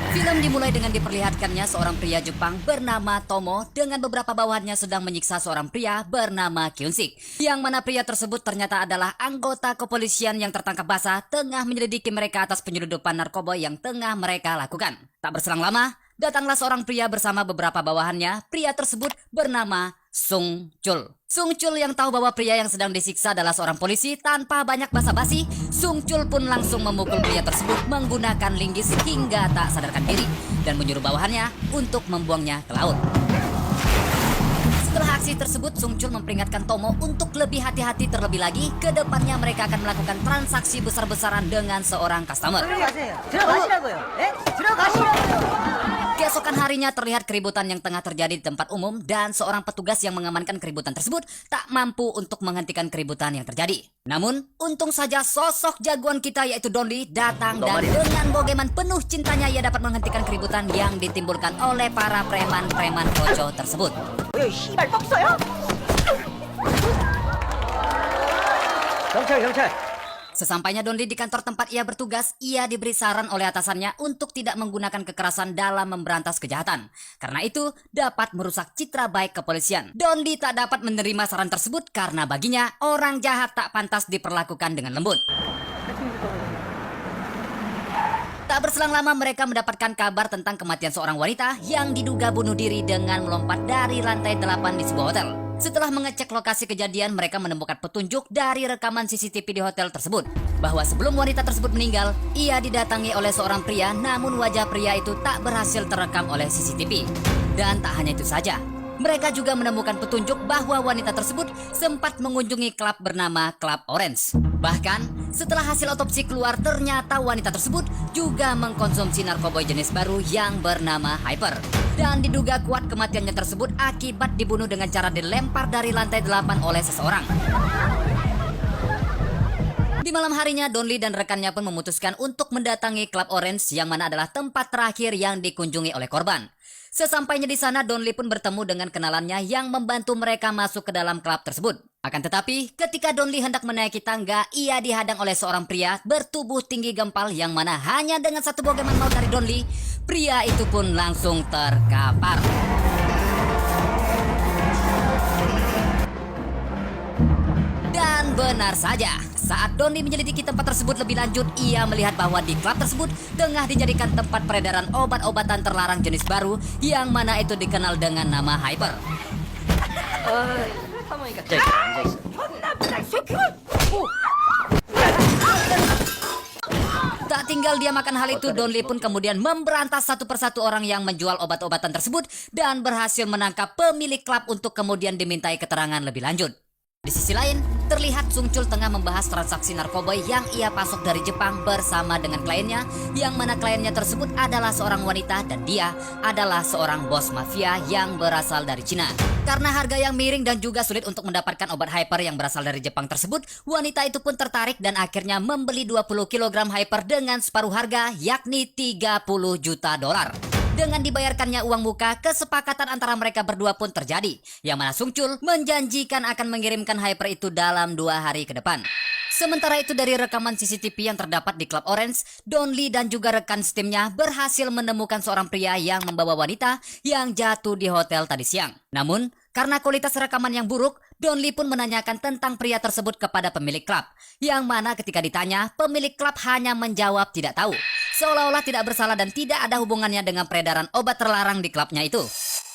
Film dimulai dengan diperlihatkannya seorang pria Jepang bernama Tomo dengan beberapa bawahannya sedang menyiksa seorang pria bernama Kyunsik. Yang mana pria tersebut ternyata adalah anggota kepolisian yang tertangkap basah tengah menyelidiki mereka atas penyeludupan narkoba yang tengah mereka lakukan. Tak berselang lama, datanglah seorang pria bersama beberapa bawahannya. Pria tersebut bernama Sung Chul. Sung Chul yang tahu bahwa pria yang sedang disiksa adalah seorang polisi, tanpa banyak basa-basi, Sung Chul pun langsung memukul pria tersebut menggunakan linggis hingga tak sadarkan diri dan menyuruh bawahannya untuk membuangnya ke laut. Setelah aksi tersebut, Sung Chul memperingatkan Tomo untuk lebih hati-hati terlebih lagi. Ke depannya mereka akan melakukan transaksi besar-besaran dengan seorang customer. Keesokan harinya terlihat keributan yang tengah terjadi di tempat umum dan seorang petugas yang mengamankan keributan tersebut tak mampu untuk menghentikan keributan yang terjadi. Namun, untung saja sosok jagoan kita yaitu Donli datang dan dengan bogeman penuh cintanya ia dapat menghentikan keributan yang ditimbulkan oleh para preman-preman kocok tersebut. Sesampainya Donli di kantor tempat ia bertugas, ia diberi saran oleh atasannya untuk tidak menggunakan kekerasan dalam memberantas kejahatan. Karena itu dapat merusak citra baik kepolisian. Donli tak dapat menerima saran tersebut karena baginya orang jahat tak pantas diperlakukan dengan lembut. Tak berselang lama mereka mendapatkan kabar tentang kematian seorang wanita yang diduga bunuh diri dengan melompat dari lantai 8 di sebuah hotel. Setelah mengecek lokasi kejadian, mereka menemukan petunjuk dari rekaman CCTV di hotel tersebut bahwa sebelum wanita tersebut meninggal, ia didatangi oleh seorang pria, namun wajah pria itu tak berhasil terekam oleh CCTV. Dan tak hanya itu saja, mereka juga menemukan petunjuk bahwa wanita tersebut sempat mengunjungi klub bernama Club Orange. Bahkan, setelah hasil otopsi keluar, ternyata wanita tersebut juga mengkonsumsi narkoba jenis baru yang bernama Hyper. Dan diduga kuat kematiannya tersebut akibat dibunuh dengan cara dilempar dari lantai 8 oleh seseorang. Di malam harinya, Donli dan rekannya pun memutuskan untuk mendatangi Club Orange yang mana adalah tempat terakhir yang dikunjungi oleh korban. Sesampainya di sana, Donli pun bertemu dengan kenalannya yang membantu mereka masuk ke dalam klub tersebut. Akan tetapi, ketika Donli hendak menaiki tangga, ia dihadang oleh seorang pria bertubuh tinggi gempal yang mana hanya dengan satu bogeman maut dari Donli, pria itu pun langsung terkapar. Dan benar saja, saat Donli menyelidiki tempat tersebut lebih lanjut, ia melihat bahwa di klub tersebut tengah dijadikan tempat peredaran obat-obatan terlarang jenis baru yang mana itu dikenal dengan nama Hyper. Tak tinggal dia makan hal itu, Donli pun kemudian memberantas satu persatu orang yang menjual obat-obatan tersebut dan berhasil menangkap pemilik klub untuk kemudian dimintai keterangan lebih lanjut. Di sisi lain, terlihat Sung Chul tengah membahas transaksi narkoba yang ia pasok dari Jepang bersama dengan kliennya, yang mana kliennya tersebut adalah seorang wanita dan dia adalah seorang bos mafia yang berasal dari Cina. Karena harga yang miring dan juga sulit untuk mendapatkan obat Hyper yang berasal dari Jepang tersebut, wanita itu pun tertarik dan akhirnya membeli 20 kg Hyper dengan separuh harga, yakni 30 juta dolar. Dengan dibayarkannya uang muka, kesepakatan antara mereka berdua pun terjadi, yang mana Sung Chul menjanjikan akan mengirimkan Hyper itu dalam 2 hari ke depan. Sementara itu dari rekaman CCTV yang terdapat di Club Orange, Donli dan juga rekan timnya berhasil menemukan seorang pria yang membawa wanita yang jatuh di hotel tadi siang. Namun, karena kualitas rekaman yang buruk, Donli pun menanyakan tentang pria tersebut kepada pemilik klub, yang mana ketika ditanya, pemilik klub hanya menjawab tidak tahu, seolah-olah tidak bersalah dan tidak ada hubungannya dengan peredaran obat terlarang di klubnya itu.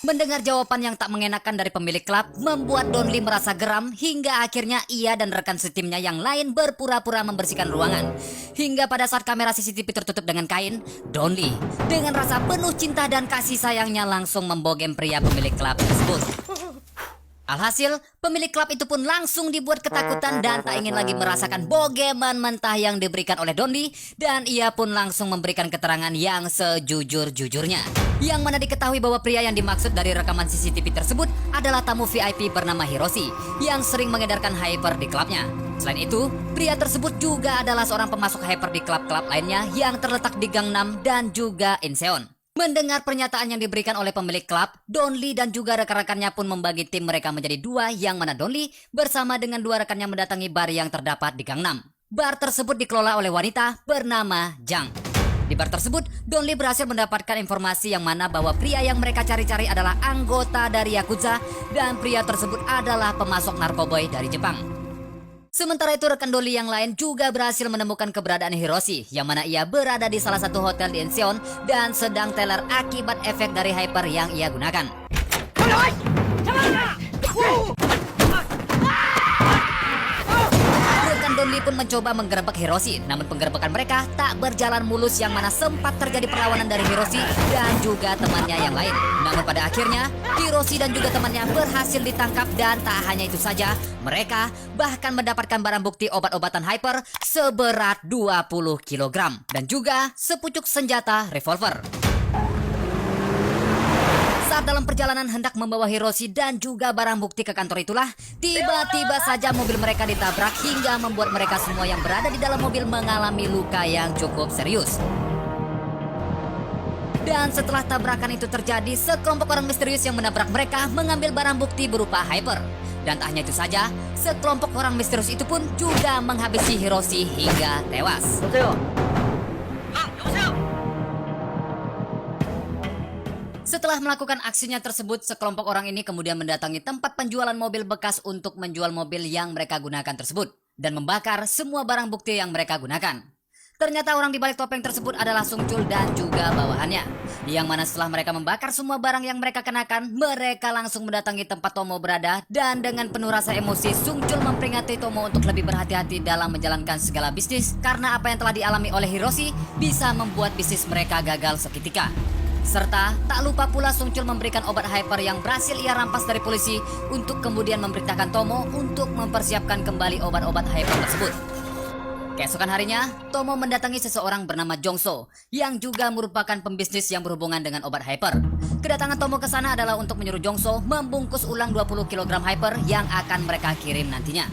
Mendengar jawaban yang tak mengenakan dari pemilik klub membuat Donli merasa geram hingga akhirnya ia dan rekan setimnya yang lain berpura-pura membersihkan ruangan. Hingga pada saat kamera CCTV tertutup dengan kain, Donli dengan rasa penuh cinta dan kasih sayangnya langsung membogem pria pemilik klub tersebut. Alhasil, pemilik klub itu pun langsung dibuat ketakutan dan tak ingin lagi merasakan bogeman mentah yang diberikan oleh Donli, dan ia pun langsung memberikan keterangan yang sejujur-jujurnya. Yang mana diketahui bahwa pria yang dimaksud dari rekaman CCTV tersebut adalah tamu VIP bernama Hiroshi yang sering mengedarkan Hyper di klubnya. Selain itu, pria tersebut juga adalah seorang pemasok Hyper di klub-klub lainnya yang terletak di Gangnam dan juga Incheon. Mendengar pernyataan yang diberikan oleh pemilik klub, Donli dan juga rekan-rekannya pun membagi tim mereka menjadi 2, yang mana Donli bersama dengan 2 rekannya mendatangi bar yang terdapat di Gangnam. Bar tersebut dikelola oleh wanita bernama Jang. Di bar tersebut, Don Lee berhasil mendapatkan informasi yang mana bahwa pria yang mereka cari-cari adalah anggota dari Yakuza dan pria tersebut adalah pemasok narkoboy dari Jepang. Sementara itu rekan Don Lee yang lain juga berhasil menemukan keberadaan Hiroshi yang mana ia berada di salah satu hotel di Incheon dan sedang teler akibat efek dari hyper yang ia gunakan. Don Lee pun mencoba menggerebek Hiroshi, namun penggerebekan mereka tak berjalan mulus yang mana sempat terjadi perlawanan dari Hiroshi dan juga temannya yang lain. Namun pada akhirnya, Hiroshi dan juga temannya berhasil ditangkap dan tak hanya itu saja, mereka bahkan mendapatkan barang bukti obat-obatan hyper seberat 20 kg dan juga sepucuk senjata revolver. Saat dalam perjalanan hendak membawa Hiroshi dan juga barang bukti ke kantor itulah, tiba-tiba saja mobil mereka ditabrak hingga membuat mereka semua yang berada di dalam mobil mengalami luka yang cukup serius. Dan setelah tabrakan itu terjadi, sekelompok orang misterius yang menabrak mereka mengambil barang bukti berupa hyper. Dan tak hanya itu saja, sekelompok orang misterius itu pun juga menghabisi Hiroshi hingga tewas. Setelah melakukan aksinya tersebut, sekelompok orang ini kemudian mendatangi tempat penjualan mobil bekas untuk menjual mobil yang mereka gunakan tersebut dan membakar semua barang bukti yang mereka gunakan. Ternyata orang di balik topeng tersebut adalah Sung Chul dan juga bawahannya, yang mana setelah mereka membakar semua barang yang mereka kenakan, mereka langsung mendatangi tempat Tomo berada dan dengan penuh rasa emosi Sung Chul memperingati Tomo untuk lebih berhati-hati dalam menjalankan segala bisnis karena apa yang telah dialami oleh Hiroshi bisa membuat bisnis mereka gagal seketika. Serta tak lupa pula Sung Chul memberikan obat hyper yang berhasil ia rampas dari polisi untuk kemudian memerintahkan Tomo untuk mempersiapkan kembali obat-obat hyper tersebut. Keesokan harinya, Tomo mendatangi seseorang bernama Jongso yang juga merupakan pembisnis yang berhubungan dengan obat hyper. Kedatangan Tomo ke sana adalah untuk menyuruh Jongso membungkus ulang 20 kg hyper yang akan mereka kirim nantinya.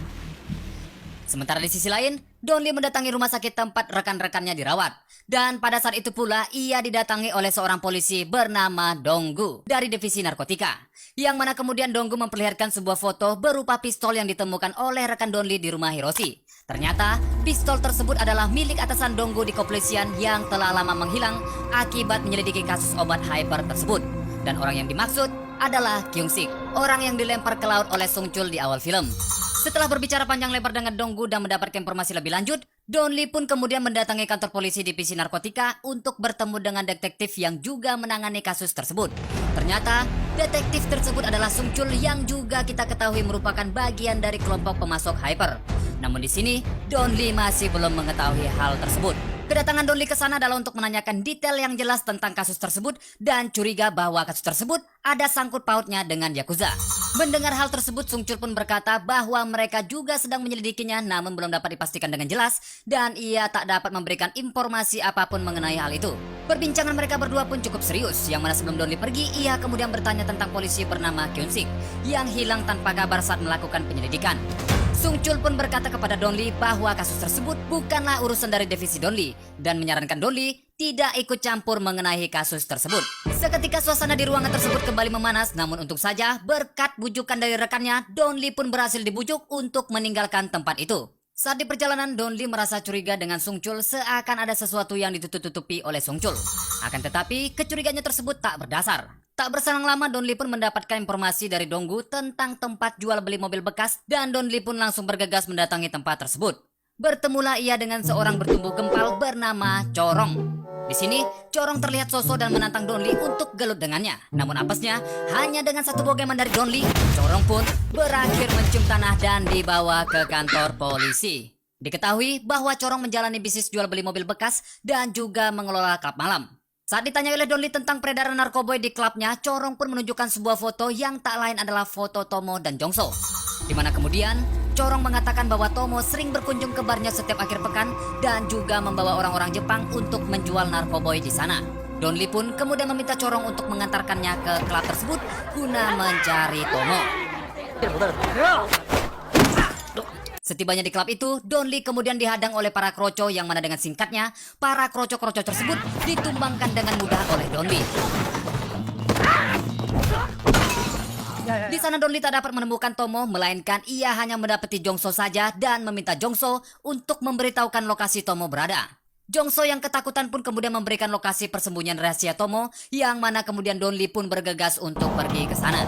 Sementara di sisi lain, Don Lee mendatangi rumah sakit tempat rekan-rekannya dirawat. Dan pada saat itu pula ia didatangi oleh seorang polisi bernama Donggu dari divisi narkotika. Yang mana kemudian Donggu memperlihatkan sebuah foto berupa pistol yang ditemukan oleh rekan Don Lee di rumah Hiroshi. Ternyata pistol tersebut adalah milik atasan Donggu di kepolisian yang telah lama menghilang akibat menyelidiki kasus obat hyper tersebut. Dan orang yang dimaksud adalah Kyung-sik, orang yang dilempar ke laut oleh Sung Chul di awal film. Setelah berbicara panjang lebar dengan Donggu dan mendapatkan informasi lebih lanjut, Don Lee pun kemudian mendatangi kantor polisi divisi narkotika untuk bertemu dengan detektif yang juga menangani kasus tersebut. Ternyata, detektif tersebut adalah Sung Chul yang juga kita ketahui merupakan bagian dari kelompok pemasok hyper. Namun di sini, Don Lee masih belum mengetahui hal tersebut. Kedatangan Don Lee ke sana adalah untuk menanyakan detail yang jelas tentang kasus tersebut dan curiga bahwa kasus tersebut ada sangkut pautnya dengan Yakuza. Mendengar hal tersebut, Sung Chul pun berkata bahwa mereka juga sedang menyelidikinya namun belum dapat dipastikan dengan jelas dan ia tak dapat memberikan informasi apapun mengenai hal itu. Perbincangan mereka berdua pun cukup serius, yang mana sebelum Don Lee pergi, ia kemudian bertanya tentang polisi bernama Kyung-sik yang hilang tanpa kabar saat melakukan penyelidikan. Sung Chul pun berkata kepada Don Lee bahwa kasus tersebut bukanlah urusan dari divisi Don Lee dan menyarankan Don Lee tidak ikut campur mengenai kasus tersebut. Seketika suasana di ruangan tersebut kembali memanas, namun untung saja berkat bujukan dari rekannya, Don Lee pun berhasil dibujuk untuk meninggalkan tempat itu. Saat di perjalanan, Don Lee merasa curiga dengan Sung Chul seakan ada sesuatu yang ditutup-tutupi oleh Sung Chul. Akan tetapi, kecurigaannya tersebut tak berdasar. Tak berselang lama, Don Lee pun mendapatkan informasi dari Donggu tentang tempat jual beli mobil bekas dan Don Lee pun langsung bergegas mendatangi tempat tersebut. Bertemulah ia dengan seorang bertubuh gempal bernama Corong. Di sini, Corong terlihat sosok dan menantang Don Lee untuk gelut dengannya. Namun apesnya, hanya dengan satu bogeman dari Don Lee, Corong pun berakhir mencium tanah dan dibawa ke kantor polisi. Diketahui bahwa Corong menjalani bisnis jual beli mobil bekas dan juga mengelola klub malam. Saat ditanya oleh Don Lee tentang peredaran narkoboy di klubnya, Corong pun menunjukkan sebuah foto yang tak lain adalah foto Tomo dan Jongso. Di mana kemudian Corong mengatakan bahwa Tomo sering berkunjung ke barnya setiap akhir pekan dan juga membawa orang-orang Jepang untuk menjual narkoboy di sana. Don Lee pun kemudian meminta Corong untuk mengantarkannya ke klub tersebut guna mencari Tomo. Setibanya di klub itu, Don Lee kemudian dihadang oleh para kroco yang mana dengan singkatnya, para kroco-kroco tersebut ditumbangkan dengan mudah oleh Don Lee. Di sana Don Lee tak dapat menemukan Tomo, melainkan ia hanya mendapati Jongso saja dan meminta Jongso untuk memberitahukan lokasi Tomo berada. Jongso yang ketakutan pun kemudian memberikan lokasi persembunyian rahasia Tomo, yang mana kemudian Don Lee pun bergegas untuk pergi ke sana.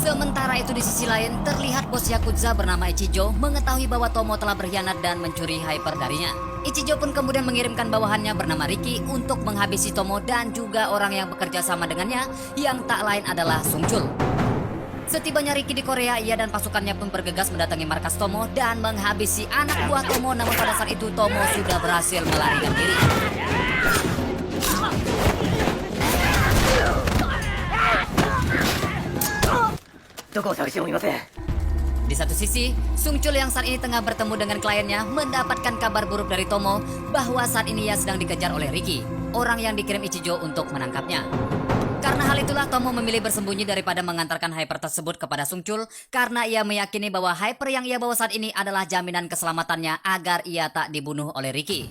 Sementara itu di sisi lain, terlihat bos Yakuza bernama Ichijo mengetahui bahwa Tomo telah berkhianat dan mencuri hyper darinya. Ichijo pun kemudian mengirimkan bawahannya bernama Riki untuk menghabisi Tomo dan juga orang yang bekerja sama dengannya, yang tak lain adalah Sungchul. Setibanya Riki di Korea, ia dan pasukannya pun bergegas mendatangi markas Tomo dan menghabisi anak buah Tomo, namun pada saat itu Tomo sudah berhasil melarikan diri. Di satu sisi, Sungchul yang saat ini tengah bertemu dengan kliennya mendapatkan kabar buruk dari Tomo bahwa saat ini ia sedang dikejar oleh Riki, orang yang dikirim Ichijo untuk menangkapnya. Karena hal itulah Tomo memilih bersembunyi daripada mengantarkan hyper tersebut kepada Sungchul, karena ia meyakini bahwa hyper yang ia bawa saat ini adalah jaminan keselamatannya agar ia tak dibunuh oleh Riki.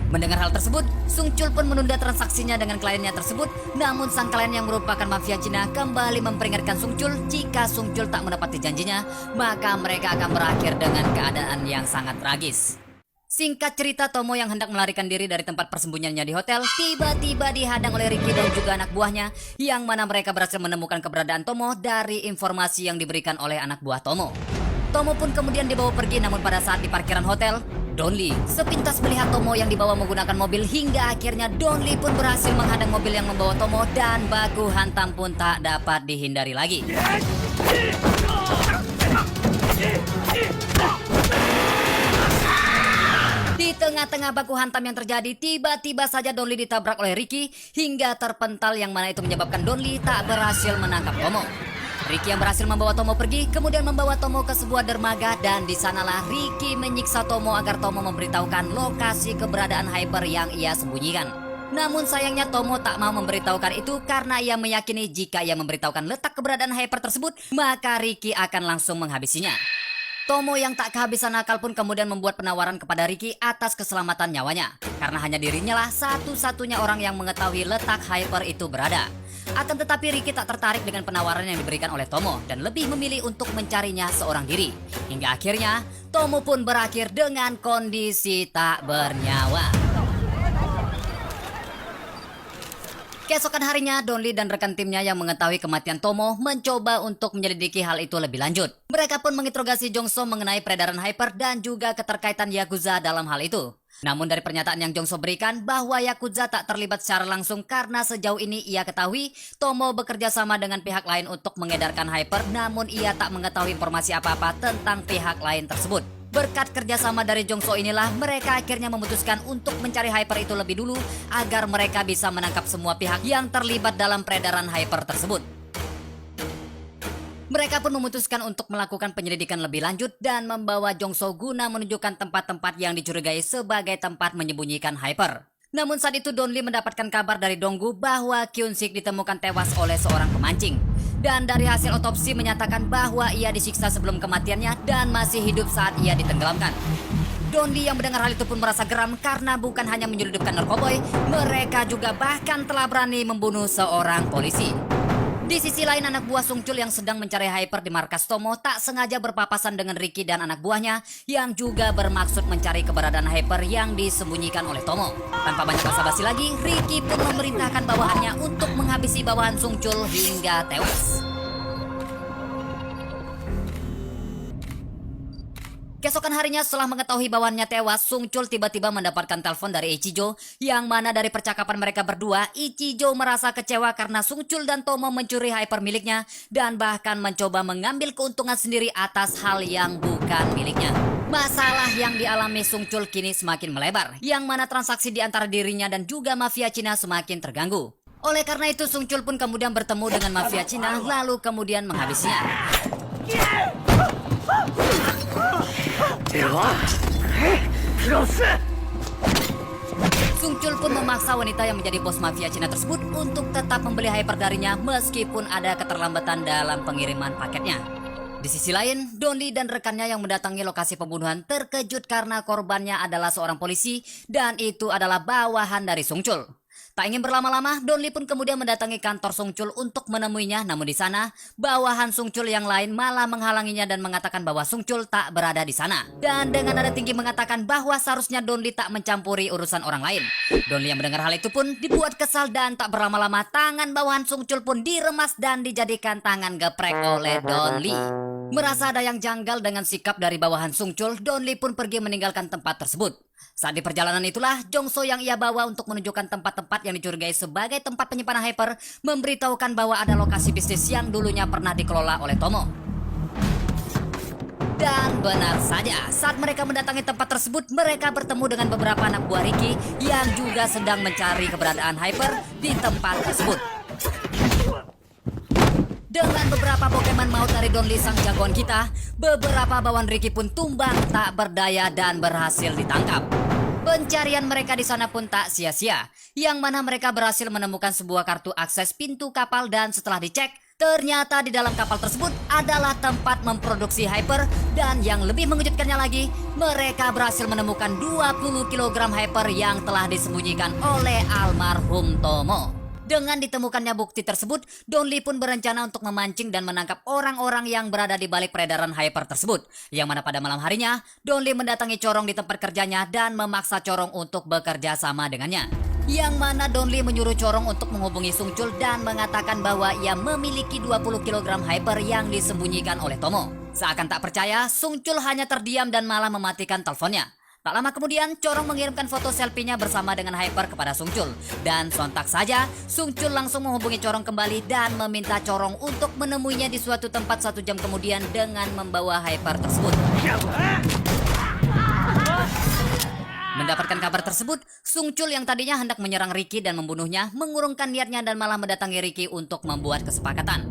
Mendengar hal tersebut, Sungchul pun menunda transaksinya dengan kliennya tersebut, namun sang klien yang merupakan mafia Cina kembali memperingatkan Sungchul jika Sungchul tak menepati janjinya, maka mereka akan berakhir dengan keadaan yang sangat tragis. Singkat cerita, Tomo yang hendak melarikan diri dari tempat persembunyiannya di hotel, tiba-tiba dihadang oleh Riki dan juga anak buahnya, yang mana mereka berhasil menemukan keberadaan Tomo dari informasi yang diberikan oleh anak buah Tomo. Tomo pun kemudian dibawa pergi, namun pada saat di parkiran hotel, Don Lee sepintas melihat Tomo yang dibawa menggunakan mobil, hingga akhirnya Don Lee pun berhasil menghadang mobil yang membawa Tomo dan baku hantam pun tak dapat dihindari lagi. Di tengah-tengah baku hantam yang terjadi, tiba-tiba saja Don Lee ditabrak oleh Riki hingga terpental, yang mana itu menyebabkan Don Lee tak berhasil menangkap Tomo. Riki yang berhasil membawa Tomo pergi, kemudian membawa Tomo ke sebuah dermaga, dan di sanalah Riki menyiksa Tomo agar Tomo memberitahukan lokasi keberadaan hyper yang ia sembunyikan. Namun sayangnya Tomo tak mau memberitahukan itu karena ia meyakini jika ia memberitahukan letak keberadaan hyper tersebut, maka Riki akan langsung menghabisinya. Tomo yang tak kehabisan akal pun kemudian membuat penawaran kepada Riki atas keselamatan nyawanya, karena hanya dirinya lah satu-satunya orang yang mengetahui letak hyper itu berada. Akan tetapi Riki tak tertarik dengan penawaran yang diberikan oleh Tomo dan lebih memilih untuk mencarinya seorang diri. Hingga akhirnya Tomo pun berakhir dengan kondisi tak bernyawa. Keesokan harinya, Don Lee dan rekan timnya yang mengetahui kematian Tomo mencoba untuk menyelidiki hal itu lebih lanjut. Mereka pun menginterogasi Jongso mengenai peredaran hyper dan juga keterkaitan Yakuza dalam hal itu. Namun dari pernyataan yang Jongso berikan bahwa Yakuza tak terlibat secara langsung karena sejauh ini ia ketahui Tomo bekerja sama dengan pihak lain untuk mengedarkan hyper, namun ia tak mengetahui informasi apa-apa tentang pihak lain tersebut. Berkat kerjasama dari Jongso inilah mereka akhirnya memutuskan untuk mencari hyper itu lebih dulu agar mereka bisa menangkap semua pihak yang terlibat dalam peredaran hyper tersebut. Mereka pun memutuskan untuk melakukan penyelidikan lebih lanjut dan membawa Jongso guna menunjukkan tempat-tempat yang dicurigai sebagai tempat menyembunyikan hyper. Namun saat itu Don Lee mendapatkan kabar dari Donggu bahwa Kyun-sik ditemukan tewas oleh seorang pemancing. Dan dari hasil otopsi menyatakan bahwa ia disiksa sebelum kematiannya dan masih hidup saat ia ditenggelamkan. Don Lee yang mendengar hal itu pun merasa geram karena bukan hanya menyelundupkan narkoboy, mereka juga bahkan telah berani membunuh seorang polisi. Di sisi lain, anak buah Sungchul yang sedang mencari hyper di markas Tomo tak sengaja berpapasan dengan Riki dan anak buahnya yang juga bermaksud mencari keberadaan hyper yang disembunyikan oleh Tomo. Tanpa banyak basa-basi lagi, Riki pun memerintahkan bawahannya untuk menghabisi bawahan Sungchul hingga tewas. Keesokan harinya setelah mengetahui bawahannya tewas, Sungchul tiba-tiba mendapatkan telepon dari Ichijo, yang mana dari percakapan mereka berdua, Ichijo merasa kecewa karena Sungchul dan Tomo mencuri hyper miliknya dan bahkan mencoba mengambil keuntungan sendiri atas hal yang bukan miliknya. Masalah yang dialami Sungchul kini semakin melebar, yang mana transaksi di antara dirinya dan juga mafia Cina semakin terganggu. Oleh karena itu Sungchul pun kemudian bertemu dengan mafia Cina lalu kemudian menghabisinya. Sungchul pun memaksa wanita yang menjadi bos mafia Cina tersebut untuk tetap membeli hyper darinya meskipun ada keterlambatan dalam pengiriman paketnya. Di sisi lain, Don Lee dan rekannya yang mendatangi lokasi pembunuhan terkejut karena korbannya adalah seorang polisi dan itu adalah bawahan dari Sungchul. Tak ingin berlama-lama, Donli pun kemudian mendatangi kantor Sungcul untuk menemuinya. Namun di sana, bawahan Sungcul yang lain malah menghalanginya dan mengatakan bahwa Sungcul tak berada di sana. Dan dengan nada tinggi mengatakan bahwa seharusnya Donli tak mencampuri urusan orang lain. Donli yang mendengar hal itu pun dibuat kesal dan tak berlama-lama tangan bawahan Sungcul pun diremas dan dijadikan tangan geprek oleh Donli. Merasa ada yang janggal dengan sikap dari bawahan Sungcul, Donli pun pergi meninggalkan tempat tersebut. Saat di perjalanan itulah, Jongso yang ia bawa untuk menunjukkan tempat-tempat yang dicurigai sebagai tempat penyimpanan hyper memberitahukan bahwa ada lokasi bisnis yang dulunya pernah dikelola oleh Tomo. Dan benar saja, saat mereka mendatangi tempat tersebut, mereka bertemu dengan beberapa anak buah Ricky yang juga sedang mencari keberadaan hyper di tempat tersebut. Dengan beberapa Pokemon maut dari Donli sang jagoan kita, beberapa bawahan Ricky pun tumbang tak berdaya dan berhasil ditangkap. Pencarian mereka di sana pun tak sia-sia, yang mana mereka berhasil menemukan sebuah kartu akses pintu kapal dan setelah dicek, ternyata di dalam kapal tersebut adalah tempat memproduksi hyper dan yang lebih mengejutkannya lagi, mereka berhasil menemukan 20 kg hyper yang telah disembunyikan oleh almarhum Tomo. Dengan ditemukannya bukti tersebut, Donli pun berencana untuk memancing dan menangkap orang-orang yang berada di balik peredaran hyper tersebut. Yang mana pada malam harinya, Donli mendatangi Corong di tempat kerjanya dan memaksa Corong untuk bekerja sama dengannya. Yang mana Donli menyuruh Corong untuk menghubungi Sungcul dan mengatakan bahwa ia memiliki 20 kg hyper yang disembunyikan oleh Tomo. Seakan tak percaya, Sungcul hanya terdiam dan malah mematikan teleponnya. Tak lama kemudian, Corong mengirimkan foto selfie-nya bersama dengan hyper kepada Sungcul. Dan sontak saja, Sungcul langsung menghubungi Corong kembali dan meminta Corong untuk menemuinya di suatu tempat 1 jam kemudian dengan membawa hyper tersebut. Mendapatkan kabar tersebut, Sungcul yang tadinya hendak menyerang Ricky dan membunuhnya, mengurungkan niatnya dan malah mendatangi Ricky untuk membuat kesepakatan.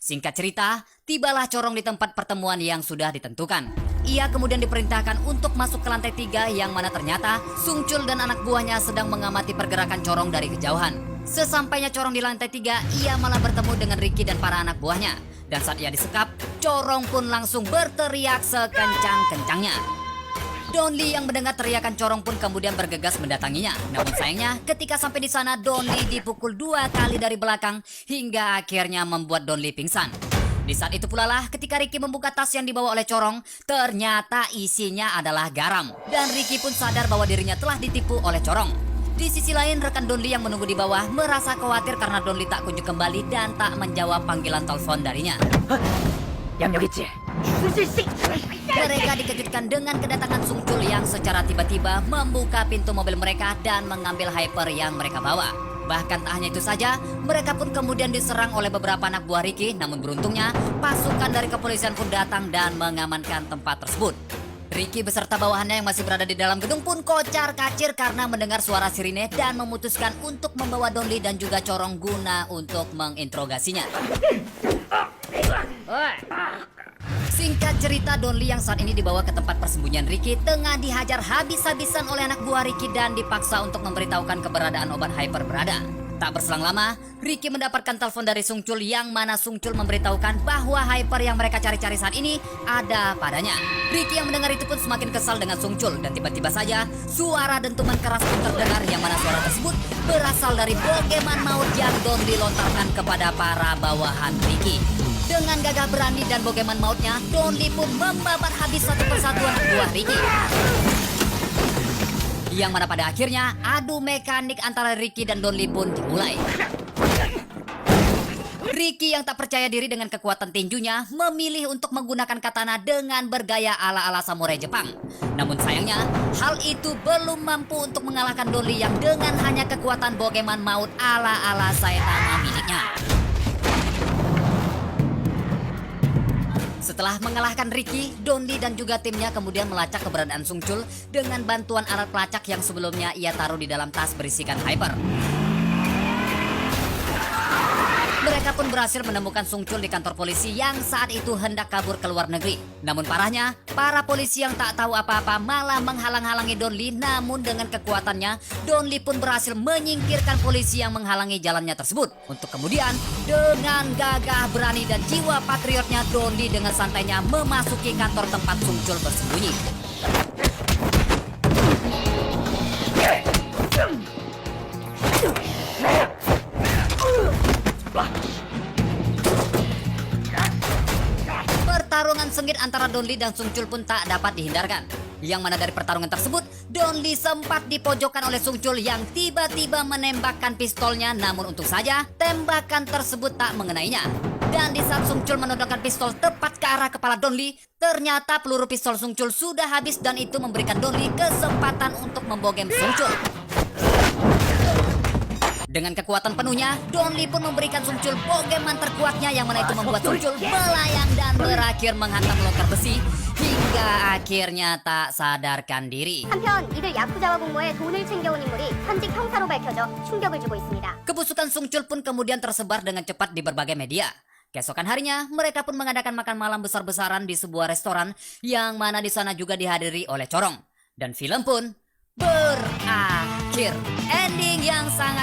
Singkat cerita, tibalah Corong di tempat pertemuan yang sudah ditentukan. Ia kemudian diperintahkan untuk masuk ke lantai 3 yang mana ternyata Sungcul dan anak buahnya sedang mengamati pergerakan Corong dari kejauhan. Sesampainya Corong di lantai 3, ia malah bertemu dengan Ricky dan para anak buahnya. Dan saat ia disekap, Corong pun langsung berteriak sekencang-kencangnya. Donli yang mendengar teriakan Corong pun kemudian bergegas mendatanginya. Namun sayangnya, ketika sampai di sana, Donli dipukul 2 kali dari belakang hingga akhirnya membuat Donli pingsan. Di saat itu pula lah ketika Ricky membuka tas yang dibawa oleh Corong, ternyata isinya adalah garam. Dan Ricky pun sadar bahwa dirinya telah ditipu oleh Corong. Di sisi lain, rekan Donli yang menunggu di bawah merasa khawatir karena Donli tak kunjung kembali dan tak menjawab panggilan telepon darinya. Mereka dikejutkan dengan kedatangan Sungcul yang secara tiba-tiba membuka pintu mobil mereka dan mengambil hyper yang mereka bawa. Bahkan tak hanya itu saja, mereka pun kemudian diserang oleh beberapa anak buah Ricky. Namun beruntungnya, pasukan dari kepolisian pun datang dan mengamankan tempat tersebut. Ricky beserta bawahannya yang masih berada di dalam gedung pun kocar-kacir karena mendengar suara sirine dan memutuskan untuk membawa Donli dan juga Corong guna untuk menginterogasinya. Singkat cerita, Donli yang saat ini dibawa ke tempat persembunyian Ricky tengah dihajar habis-habisan oleh anak buah Ricky dan dipaksa untuk memberitahukan keberadaan obat hyper berada. Tak berselang lama, Ricky mendapatkan telepon dari Sungcul yang mana Sungcul memberitahukan bahwa hyper yang mereka cari-cari saat ini ada padanya. Ricky yang mendengar itu pun semakin kesal dengan Sungcul dan tiba-tiba saja suara dentuman keras pun terdengar yang mana suara tersebut berasal dari Pokemon maut yang Donli lontarkan kepada para bawahan Ricky. Dengan gagah berani dan Pokemon mautnya, Donli pun membabat habis satu persatu anak buah Ricky. Yang mana pada akhirnya adu mekanik antara Ricky dan Donli pun dimulai. Ricky yang tak percaya diri dengan kekuatan tinjunya memilih untuk menggunakan katana dengan bergaya ala-ala samurai Jepang. Namun sayangnya, hal itu belum mampu untuk mengalahkan Donli yang dengan hanya kekuatan Pokemon maut ala-ala Saitama miliknya. Setelah mengalahkan Ricky, Donli dan juga timnya kemudian melacak keberadaan Sungcul dengan bantuan alat pelacak yang sebelumnya ia taruh di dalam tas berisikan hyper. Mereka pun berhasil menemukan Sungcul di kantor polisi yang saat itu hendak kabur ke luar negeri. Namun parahnya, para polisi yang tak tahu apa-apa malah menghalang-halangi Donli. Namun dengan kekuatannya, Donli pun berhasil menyingkirkan polisi yang menghalangi jalannya tersebut. Untuk kemudian, dengan gagah berani dan jiwa patriotnya, Donli dengan santainya memasuki kantor tempat Sungcul bersembunyi. sengit antara Donli dan Sungchul pun tak dapat dihindarkan. Yang mana dari pertarungan tersebut, Donli sempat dipojokkan oleh Sungchul yang tiba-tiba menembakkan pistolnya, namun untung saja tembakan tersebut tak mengenainya. Dan di saat Sungchul menodongkan pistol tepat ke arah kepala Donli, ternyata peluru pistol Sungchul sudah habis dan itu memberikan Donli kesempatan untuk membogem Sungchul. Dengan kekuatan penuhnya, Donli pun memberikan Sungchul bogeman terkuatnya yang mana itu membuat Sungchul melayang dan berakhir menghantam longkar besi hingga akhirnya tak sadarkan diri. 한편 이들 야쿠자와 공모해 돈을 챙겨온 인물이 현직 형사로 밝혀져 충격을 주고 있습니다. Kebusukan Sungchul pun kemudian tersebar dengan cepat di berbagai media. Keesokan harinya, mereka pun mengadakan makan malam besar-besaran di sebuah restoran yang mana di sana juga dihadiri oleh Corong. Dan film pun berakhir. Ending yang sangat